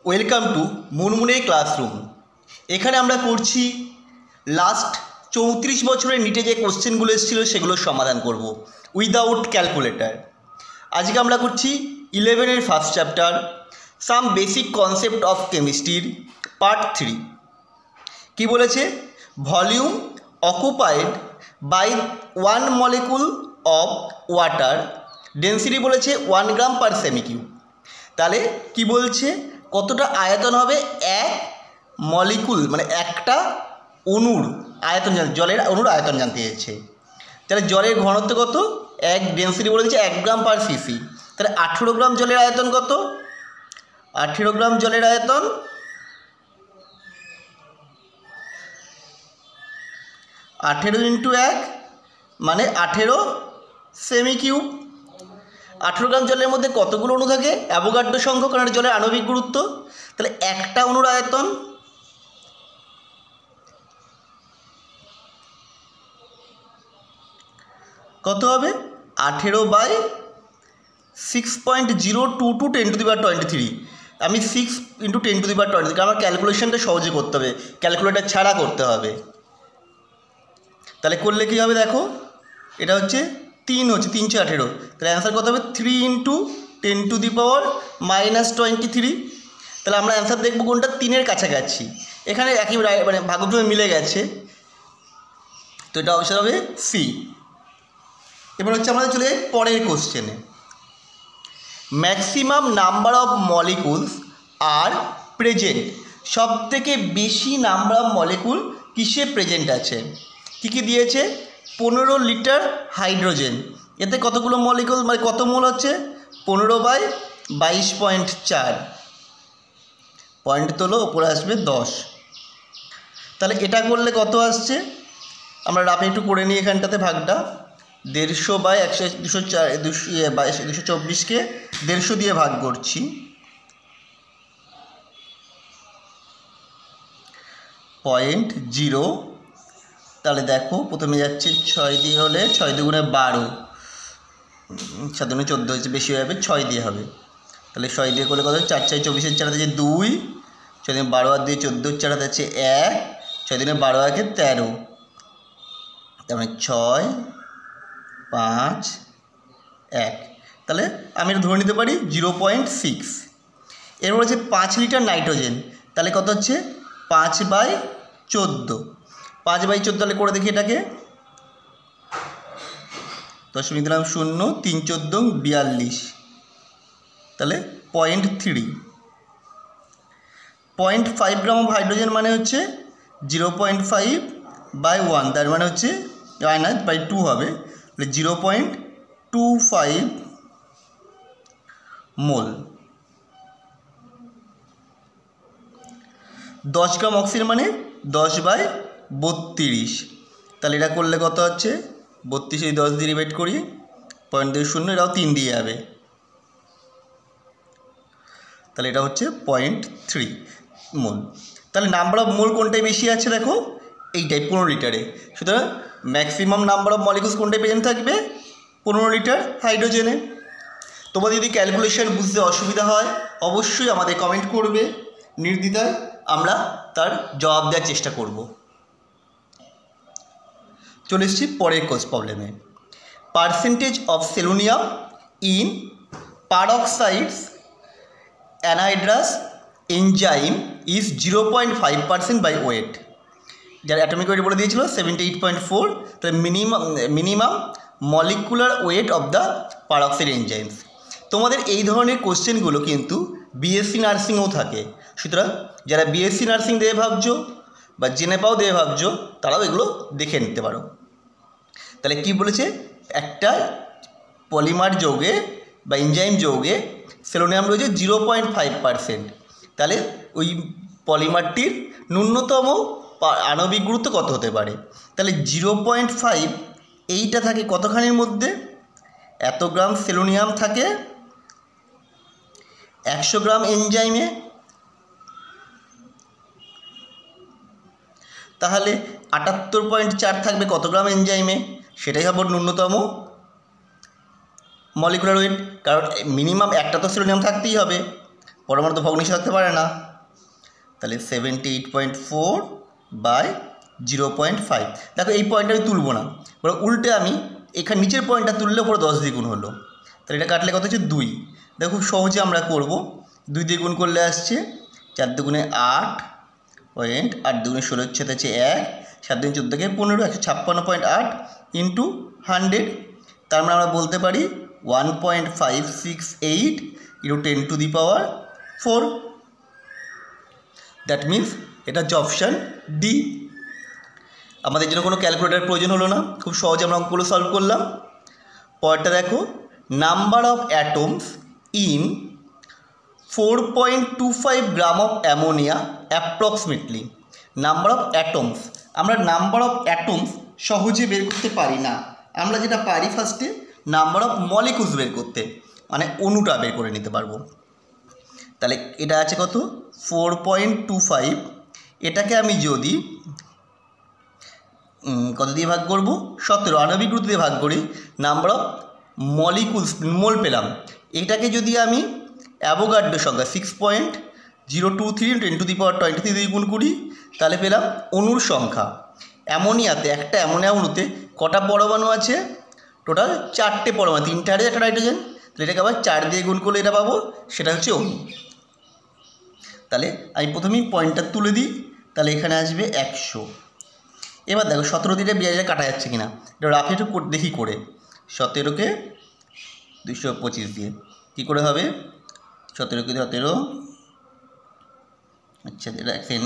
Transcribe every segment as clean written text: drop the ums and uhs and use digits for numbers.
Welcome to মুনমুনের classroom. এখানে আমরা করছি লাস্ট 34 বছরের নিটে যে কোশ্চেনগুলো এসেছিলো সেগুলোর সমাধান করব উইদাউট ক্যালকুলেটর। আজকে আমরা করছি 11-এর first chapter some basic concept of কেমিস্ট্রির পার্ট 3। কি বলেছে? Volume occupied by 1 molecule of water, density বলেছে 1 গ্রাম পার সেমি কিউব। তাহলে কি বলছে, কতটা আয়তন হবে এক মলিকুল, মানে একটা অণুর আয়তন, জলের অণুর আয়তন জানতে চাইছে। তাহলে জলের ঘনত্ব কত? এক, ডেন্সিটি বলে দিচ্ছে 1 গ্রাম পার সিসি। তাহলে 18 গ্রাম জলের আয়তন কত? 18 গ্রাম জলের আয়তন 18 ইন্টু 1 মানে 18 সেমি কিউব। 18 গ্রাম জলের মধ্যে কতগুলো অণু থাকে? অ্যাভোগাড্রো সংখ্যক, কারণ জলের আণবিক গুরুত্ব। তাহলে একটা অণুর আয়তন কত হবে? 18/6.022 10⁻23। আমি 6 × 10⁻23, কারণ আমার ক্যালকুলেশনটা সহজে করতে হবে, ক্যালকুলেটর ছাড়া করতে হবে। তাহলে করলে কী হবে দেখো, এটা হচ্ছে 3 হচ্ছে 3×18। তাহলে অ্যান্সার কত হবে? 3 × 10⁻23। তাহলে আমরা অ্যান্সার দেখব কোনটা 3-এর কাছাকাছি। এখানে একই মানে ভাগ্যক্রমে মিলে গেছে, তো এটা অবশ্যই হবে সি। এবার হচ্ছে আমাদের চলে যাই পরের কোশ্চেনে। Maximum number of molecules are present, সব থেকে বেশি নাম্বার অফ মলিকুল কিসে প্রেজেন্ট আছে? কী কী দিয়েছে? 15 লিটার হাইড্রোজেন, এতে কতগুলো মলিকুল, মানে কত মোল হচ্ছে? 15/22.4। পয়েন্ট তোলো, ওপরে আসবে 10। তাহলে এটা করলে কত আসছে? আমরা রাফে একটু করে নিই এখানটাতে ভাগটা। 150/224কে 150 দিয়ে ভাগ করছি। 0.0। তাহলে দেখো প্রথমে যাচ্ছে 6 দিয়ে, হলে 6 2 12, 7 2 14 হচ্ছে, বেশি হয়ে যাবে, 6 দিয়ে হবে। তাহলে 6 দিয়ে করলে কত? 4 4 24, 4 আছে 2, 6 দিনে 12 আর 2 14, 4 আছে 1, 6 দিনে 12 আগে 13, তার মানে 6 5 1। তাহলে আমি এটা ধরে নিতে পারি 0.6। এরপর হচ্ছে 5 লিটার নাইট্রোজেন, তাহলে কত হচ্ছে? 5/14। 5/14 তাহলে করে দেখি এটাকে, 10 দিলাম 0, 3 14 42, তাহলে 0.3। 0.5 গ্রাম অফ হাইড্রোজেন মানে হচ্ছে 0.5/1, তার মানে হচ্ছে -/2 হবে, 0.25 মোল। 10 গ্রাম অক্সিজেন মানে 10/32। তাহলে এটা করলে কত হচ্ছে? 32 10 দিয়ে ডিভাইড করি, 0.20, এটাও 3 দিয়ে যাবে, তাহলে এটা হচ্ছে 0.3 মোল। তাহলে নাম্বার অফ মোল কোনটাই বেশি আছে দেখো? এইটাই, 15 লিটারে। সুতরাং ম্যাক্সিমাম নাম্বার অফ মলিকুলস কোনটায় প্রেজেন্ট থাকবে? 15 লিটার হাইড্রোজেনে। তোমাদের যদি ক্যালকুলেশন বুঝতে অসুবিধা হয় অবশ্যই আমাদের কমেন্ট করবে, নির্দ্বিধায় আমরা তার জবাব দেওয়ার চেষ্টা করব। চলে এসেছি পরের প্রবলেমে। Percentage of selenium in peroxidase anhydrous enzyme is 0.5% by weight. যার অ্যাটমিক ওয়েট বলে দিয়েছিল 78.4। তাহলে minimum molecular weight of the peroxide enzymes. তোমাদের এই ধরনের কোশ্চেনগুলো কিন্তু বিএসসি নার্সিংয়েও থাকে, সুতরাং যারা বিএসসি নার্সিং দিয়ে ভাবছো বা জেনেপাও দিয়ে ভাবছো তারাও এগুলো দেখে নিতে পারো। তাহলে কি বলেছে? একটা পলিমার যৌগে বা এনজাইম যৌগে সেলোনিয়াম রয়েছে 0.5%। তাহলে ওই পলিমারটির ন্যূনতম আণবিক গুরুত্ব কত হতে পারে? তাহলে 0.5 এইটা থাকে কতখানির মধ্যে? এত গ্রাম সেলোনিয়াম থাকে 100 গ্রাম এনজাইমে, তাহলে 78.4 থাকবে কত গ্রাম এনজাইমে? সেটাই হবে ন্যূনতম মলিকুলার ওয়েট, কারণ মিনিমাম একটা তো সেলোনিয়াম থাকতেই হবে। পরমাণু তো ভগ্নাংশে থাকতে পারে না, তাহলে 78.4 বাই 0.5। দেখো এই পয়েন্টটা আমি তুলব না, এবার উল্টে আমি এখানে নিচের পয়েন্টটা তুললে ওপরে 10 দিয়ে গুণ হলো, তাহলে এটা কাটলে কত হচ্ছে 2। দেখো খুব সহজে আমরা করব, 2 দিয়ে গুণ করলে আসছে 4 দুগুণে 8 পয়েন্ট, 8 দুগুণে 16 হচ্ছে 1, 7 দুগুণে 14 কে 15, 156.8 ইন্টু 100। তার মানে আমরা বলতে পারি 1.568 into 10 to the power 4। That means এটা হচ্ছে অপশান ডি। আমাদের জন্য কোনো ক্যালকুলেটার প্রয়োজন হলো না, খুব সহজে আমরা অঙ্কগুলো সলভ করলাম। পরেরটা দেখো, number of atoms in 4.25 gram of ammonia approximately. Number of atoms, আমরা নাম্বার অফ অ্যাটমস সহজে বের করতে পারি না, আমরা যেটা পারি ফার্স্টে নাম্বার অফ মলিকুলস বের করতে, মানে অণুটা বের করে নিতে পারবো। তাহলে এটা আছে কত 4.25, এটাকে আমি যদি কত দিয়ে ভাগ করব 17 আণবিক গুরুত্ব দিয়ে ভাগ করি, নাম্বার অফ মলিকুলস মোল পেলাম। এটাকে যদি আমি অ্যাভোগাড্রো সংখ্যা 6.023 × 10⁻23 দিয়ে গুণ করি, তাহলে পেলাম অণুর সংখ্যা। অ্যামোনিয়াতে, একটা অ্যামোনিয়া অণুতে কটা পরমাণু আছে? টোটাল 4টে পরমাণু, 3টে হাইড্রোজেন 1টা নাইট্রোজেন। তাহলে এটাকে আবার 4 দিয়ে গুণ করলে এটা পাবো, সেটা হচ্ছে অণু। তাহলে আমি প্রথমেই পয়েন্টটা তুলে দিই, তাহলে এখানে আসবে 100। এবার দেখো 17 দিয়ে 42 কাটা যাচ্ছে কিনা, এটা রাফে একটু দেখি করে। 17কে 225 দিয়ে কী করে হবে? 17কে 17, আচ্ছা এটা 6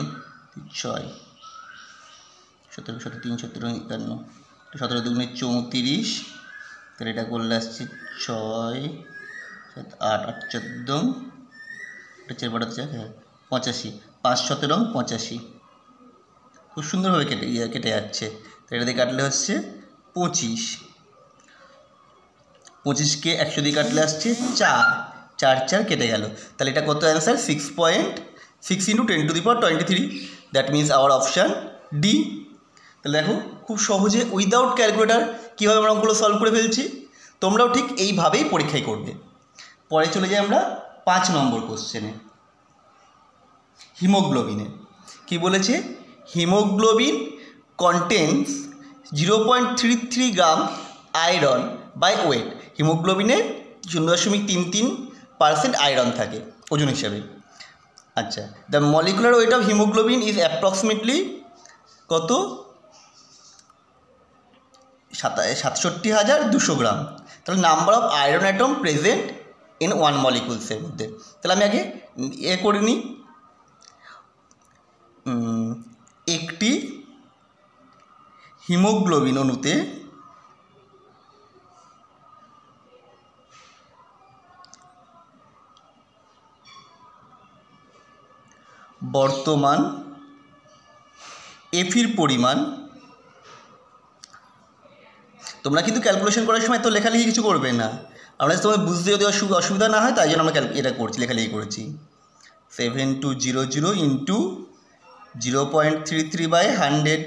17 17 3 17 51, 17 দুগুণে 34, তাহলে এটা করলে আসছে 6 7 8 8 14, এটা 4 বাড়াচ্ছে 85, 5 17 85, খুব সুন্দরভাবে কেটে যাচ্ছে। তো এটা দিয়ে কাটলে হচ্ছে 25, 25কে 100 দিয়ে কাটলে আসছে 4, 4 4 কেটে গেল। তাহলে এটা কত answer? 6.6 × 10⁻23। That means our option D. তাহলে দেখো খুব সহজে উইদাউট ক্যালকুলেটার কীভাবে আমরা অঙ্কগুলো সলভ করে ফেলছি। তোমরাও ঠিক এইভাবেই পরীক্ষায় করবে। পরে চলে যাই আমরা 5 নম্বর কোশ্চেনে। হিমোগ্লোবিনে কি বলেছে? Haemoglobin contains 0.33 gram iron by weight. হিমোগ্লোবিনে 0.33% আয়রন থাকে ওজন হিসাবে। আচ্ছা, the molecular weight of haemoglobin is approximately কত? 67,200 গ্রাম। তাহলে number of iron atom present in 1 মলিকুলসের মধ্যে। তাহলে আমি আগে করে নিই। একটি হিমোগ্লোবিন অণুতে বর্তমান এফির পরিমাণ, তোমরা কিন্তু ক্যালকুলেশন করার সময় তো লেখালেখি কিছু করবে না, আমরা তোমার বুঝতে যদি অসুবিধা না হয় তাই জন্য আমরা এটা করছি, লেখালেখি করেছি। 7200 ইন্টু 0.33/100।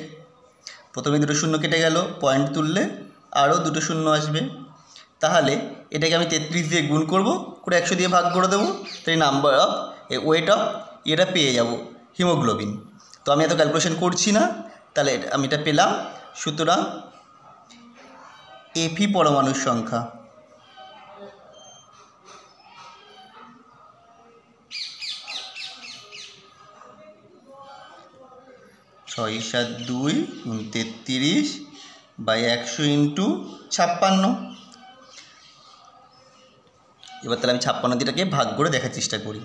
প্রথমে 2 শূন্য কেটে গেল, পয়েন্ট তুললে আরও 2 শূন্য আসবে। তাহলে এটাকে আমি 33 দিয়ে গুণ করব, করে 100 দিয়ে ভাগ করে দেবো, তাই নাম্বার অফ ওয়েট অফ এটা পেয়ে যাব হিমোগ্লোবিন। তো আমি এত ক্যালকুলেশন করছি না, তাহলে আমি এটা পেলাম। সুতরাং এফি পরমাণুর সংখ্যা 6 7 2 33/100 ইন্টু 56। এবার তাহলে আমি 56 দিটাকে ভাগ করে দেখার চেষ্টা করি।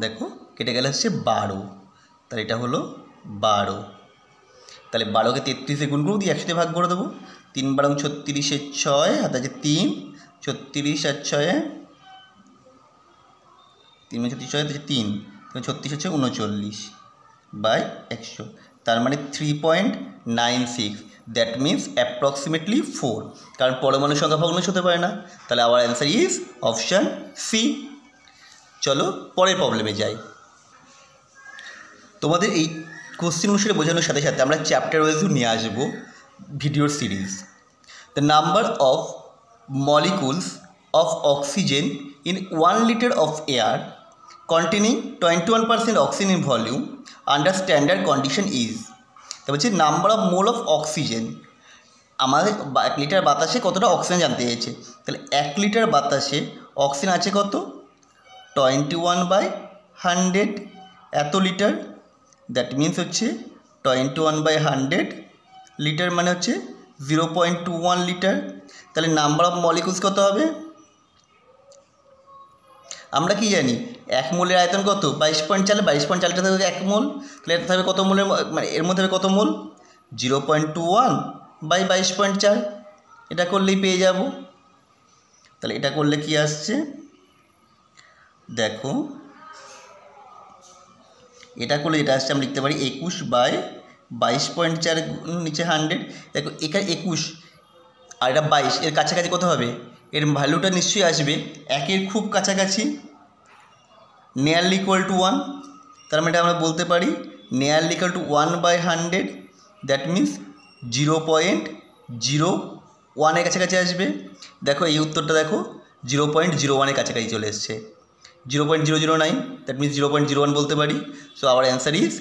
দেখো কেটে গেলে হচ্ছে 12, তাহলে এটা হলো 12। তাহলে 12কে 33 গুণ করবো, দিয়ে 100 দিয়ে ভাগ করে দেবো। 3 12 36 6, হাতে আছে 3, 36 আর 6 3 36 6 3, 36 হচ্ছে 39/100, তার মানে 3.96। দ্যাট মিন্স অ্যাপ্রক্সিমেটলি 4, কারণ পরমাণুর সংখ্যা ভগ্নাংশ হতে পারে না। তাহলে our answer is option C. চলো পরের প্রবলেমে যাই। তোমাদের এই কোশ্চেন অনুসারে বোঝানোর সাথে সাথে আমরা চ্যাপ্টার ওয়াইজও নিয়ে আসবো ভিডিওর series. The number of molecules of oxygen in 1 liter of air containing 21% oxygen in volume under standard condition is, তা বলছে number of mole of oxygen, আমাদের 1 লিটার বাতাসে কতটা অক্সিজেন জানতে চেয়েছে। তাহলে 1 লিটার বাতাসে অক্সিজেন আছে কত, 21/100 এত লিটার, দ্যাট মিন্স হচ্ছে 21/100 লিটার মানে হচ্ছে 0.21 লিটার। তাহলে নাম্বার অফ মলিকুলস কত হবে, আমরা কি জানি 1 মোলের আয়তন কত 22.4, 22.4 থেকে 1 মোল, তাহলে এটা হবে কত মোলের, মানে এর মধ্যে হবে কত মোল 0.21/22.4, এটা করলেই পেয়ে যাব। তাহলে এটা করলে কি আসছে দেখো, এটা করলে এটা আসছে আমরা লিখতে পারি 21/22.4 নিচে 100, দেখো এখানে 21 আর এটা 22, এর কাছাকাছি কত হবে, এর ভ্যালুটা নিশ্চয়ই আসবে 1-এর খুব কাছাকাছি, নিয়ারলি ইকুয়াল টু 1। তার মানে এটা আমরা বলতে পারি nearly equal to 1/100, that means 0.01-এর কাছাকাছি আসবে। দেখো এই উত্তরটা দেখো 0.01-এর কাছাকাছি চলে এসছে, 0.009, দ্যাট মিন্স 0.01 বলতে পারি। So our answer is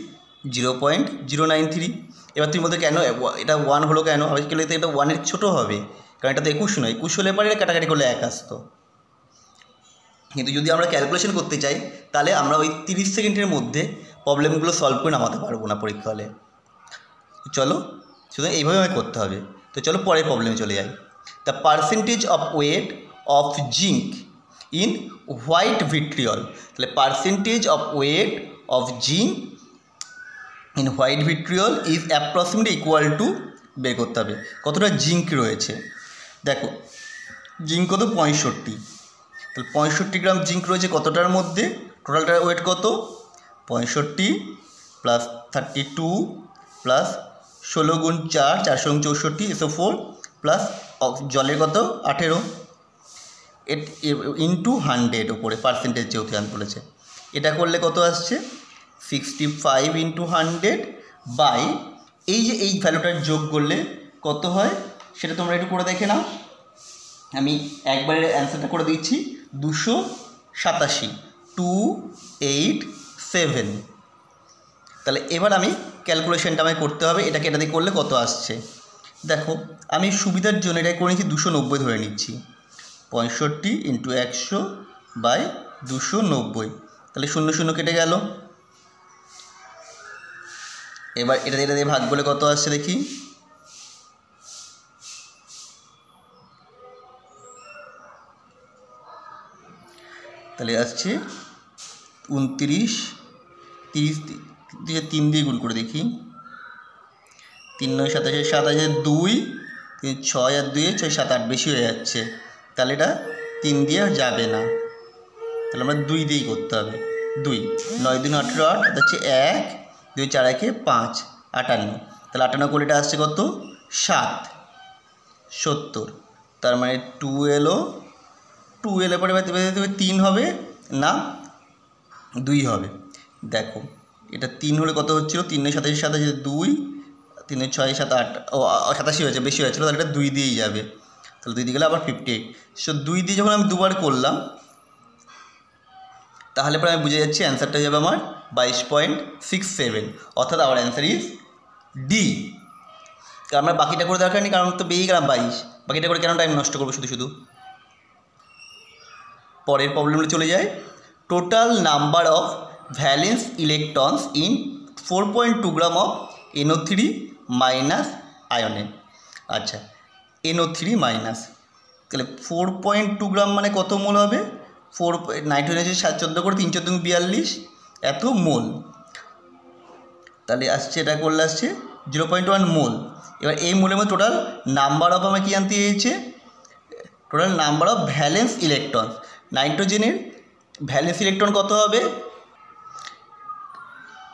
0.093। এবার তুমি বলতে কেন এটা 1 হলো কেন, আমি কি বলতে এটা 1-এর ছোটো হবে, কারণ এটা তো 21 নয়, 21 হলে পরে কাটাকাটি করলে 1 আসতো। কিন্তু যদি আমরা ক্যালকুলেশন করতে চাই তাহলে আমরা ওই 30 সেকেন্ডের মধ্যে প্রবলেমগুলো সলভ করে নামাতে পারবো না পরীক্ষা হলে। চলো সুতরাং এইভাবে আমাকে করতে হবে। তো চলো পরের প্রবলেমে চলে যাই। The percentage of weight of zinc in white vitriol, তাহলে percentage of weight of zinc in white vitriol is approximately equal to, বের করতে হবে কতটা জিঙ্ক রয়েছে। দেখো জিঙ্ক কত 65, তাহলে 65 গ্রাম জিঙ্ক রয়েছে কতটার মধ্যে, টোটালটার ওয়েট কত 65 প্লাস 32 প্লাস 16 গুণ 4, 464 104 প্লাস জলের কত 18 ইন্টু 100 ওপরে পার্সেন্টেজ যেহেতু বলেছে, এটা করলে কত আসছে 65 × 100 বাই এই যে এই ভ্যালুটার যোগ করলে কত হয় সেটা তোমরা একটু করে দেখে নাও। আমি একবারে অ্যান্সারটা করে দিচ্ছি 287, 287। তাহলে এবার আমি ক্যালকুলেশনটা আমায় করতে হবে, এটাকে এটা দিয়ে করলে কত আসছে। দেখো আমি সুবিধার জন্য এটা করে নিচ্ছি 290 ধরে নিচ্ছি, 65 × 100 বাই 290, তাহলে 0 0 কেটে গেল। এবার এটা দিয়ে ভাগ বলে কত আসছে দেখি, তাহলে আসছে 29, 30 দিয়ে 3 দিয়ে গুণ করে দেখি, 3 9 27 27 2 3 6 আর 2 6 7 8 বেশি হয়ে যাচ্ছে, তাহলে এটা 3 দিয়ে যাবে না, তাহলে আমরা 2 দিয়েই করতে হবে। 2 9 2 18 8 হচ্ছে 1 2 4 1 5 58, তাহলে 58 করে এটা আসছে কত 7 70, তার মানে 2 এলো পরে 3 হবে না 2 হবে। দেখো এটা 3 হলে কত হচ্ছিল, 3 27 27 2 3 6 7 8 87 হয়েছে, বেশি হয়েছিল, তাহলে এটা 2 দিয়েই যাবে, তাহলে 2 দিয়ে গেলে আবার 58। সো 2 দিয়ে যখন আমি দুবার করলাম তাহলে পরে আমি বুঝে যাচ্ছি অ্যান্সারটা যাবে আমার 22.67, অর্থাৎ আমার অ্যান্সার ইজ ডি। কারণ আমরা বাকিটা করে দরকার নেই, কারণ তো পেয়েই গেলাম 22, বাকিটা করে কেন টাইম নষ্ট করবো শুধু। পরের প্রবলেমে চলে যায়। Total number of valence electrons in 4.2 gram of NO3 minus আয়নে। আচ্ছা NO3 মাইনাস, তাহলে 4.2 গ্রাম মানে কত মোল হবে, 4 নাইট্রোজেন আছে 14 করে 3 14 42 এত মোল, তাহলে আসছে এটা করলে আসছে 0.1 মোল। এবার এই মোলের মধ্যে টোটাল নাম্বার অফ আমার কী আনতে চেয়েছে, total number of valence electron, নাইট্রোজেনের ভ্যালেন্স ইলেকট্রন কত হবে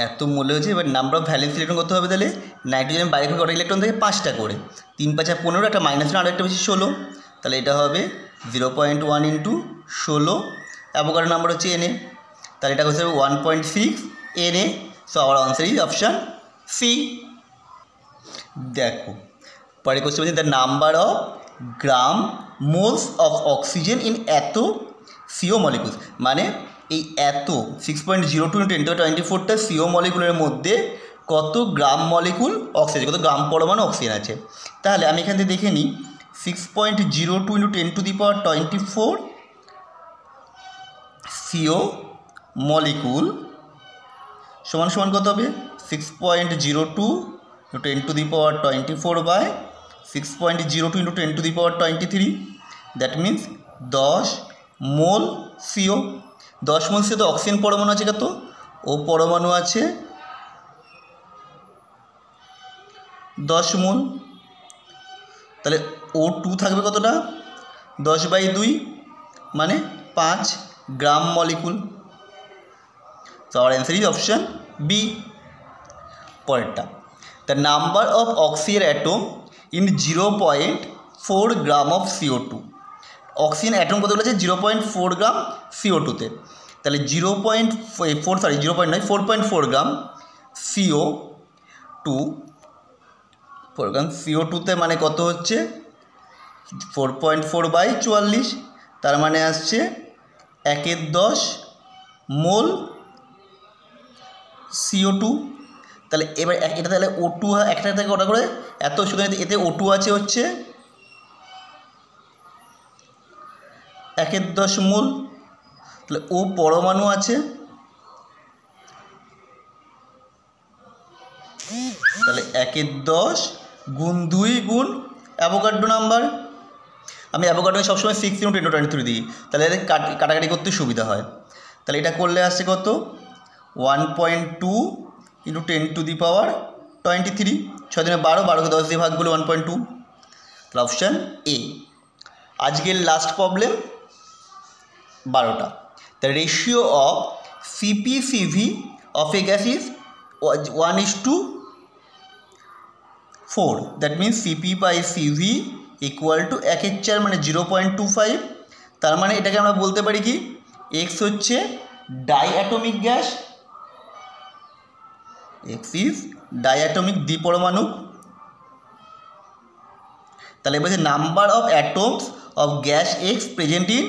এত মূল্য হয়েছে। এবার নাম্বার অফ ভ্যালেন্স ইলেকট্রন কত হবে তাহলে, নাইট্রোজেন বাইরে কটা ইলেকট্রন থাকে 5টা করে, 3 5 15, একটা মাইনাস আরও একটা বেশি 16, তাহলে এটা হবে 0.1 ইন্টু 16, অ্যাভোগাড্রো নাম্বার হচ্ছে Na, তাহলে এটা হচ্ছে 1.6 Na। So our answer is option C. দেখো পরে কোশ্চেন বলছে the number of gram moles of oxygen in এত সিও মলিকুলস, মানে এই এত 6.02 × 10⁻24টা সিও মলিকুলের মধ্যে কত গ্রাম মলিকুল অক্সিজেন, কত গ্রাম পরমাণু অক্সিজেন আছে। তাহলে আমি এখান থেকে দেখে নিই 6.02 × 10⁻24 সিও মলিকুল সমান সমান কত হবে, 6.02 × 10⁻24 6.02 × 10⁻23, that means 10 mole CO. 10 mole CO তো অক্সিজেন পরমাণু আছে কত, ও পরমাণু আছে 10 মোল, তাহলে O2 থাকবে কতটা, 10/2 মানে 5 gram molecule. So our answer is option B. পরেরটা, the number of oxygen atom in 0.4 gram of CO2। Oxygen atom কত বলেছে, 0.4 গ্রাম CO2-তে, তাহলে 4.4 গ্রাম CO2, 4 গ্রাম CO2-তে মানে কত হচ্ছে 4.4/44, তার মানে আসছে 1/10 মোল CO2। তাহলে এবার এটা তাহলে O2 একটা থেকে ওটা করে এত, সুতরাং এতে O2 আছে হচ্ছে 1/10 মোল, তাহলে ও পরমাণু আছে, তাহলে 1/10 গুণ 2 গুণ অ্যাভোগাড্রো নাম্বার। আমি অ্যাভোগাড্রোকে সবসময় 6 × 10⁻23 দিই, তাহলে এদের কাটাকাটি করতে সুবিধা হয়। তাহলে এটা করলে আসছে কত, 1.2 × 10⁻23, 6 × 12, 12কে 10 দিয়ে ভাগ করলে 1.2, তাহলে অপশান এ। আজকের লাস্ট প্রবলেম 12টা। The ratio of CpCv of a gas is 1:4, that means Cp/Cv equal to 1/4 মানে 0.25। তার মানে এটাকে আমরা বলতে পারি কি, এক্স হচ্ছে ডাইঅ্যাটমিক গ্যাস, এক্স ইজ ডাইঅ্যাটমিক দ্বিপরমাণু। তাহলে বলছে number of atoms of gas x present in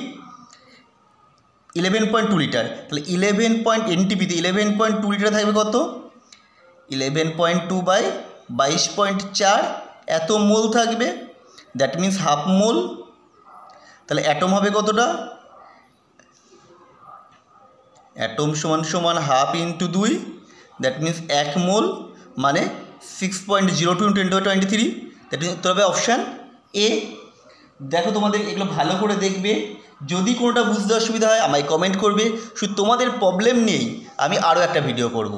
11.2 litre, তাহলে 11 NTP-তে 11.2 লিটার থাকবে কত, 11.2/22.4 এত মোল থাকবে, দ্যাট মিন্স হাফ মোল। তাহলে অ্যাটম হবে কতটা, অ্যাটম সমান সমান হাফ ইন্টু 2, দ্যাট মিন্স 1 মোল মানে 6.02 × 10⁻23, দ্যাট মিন্স উত্তর হবে অপশান এ। দেখো তোমাদের এগুলো ভালো করে দেখবে, যদি কোনোটা বুঝতে অসুবিধা হয় আমায় কমেন্ট করবে, শুধু তোমাদের প্রবলেম নিয়েই আমি আরও একটা ভিডিও করব।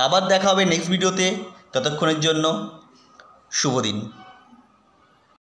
আবার দেখা হবে নেক্সট ভিডিওতে, ততক্ষণের জন্য শুভ দিন।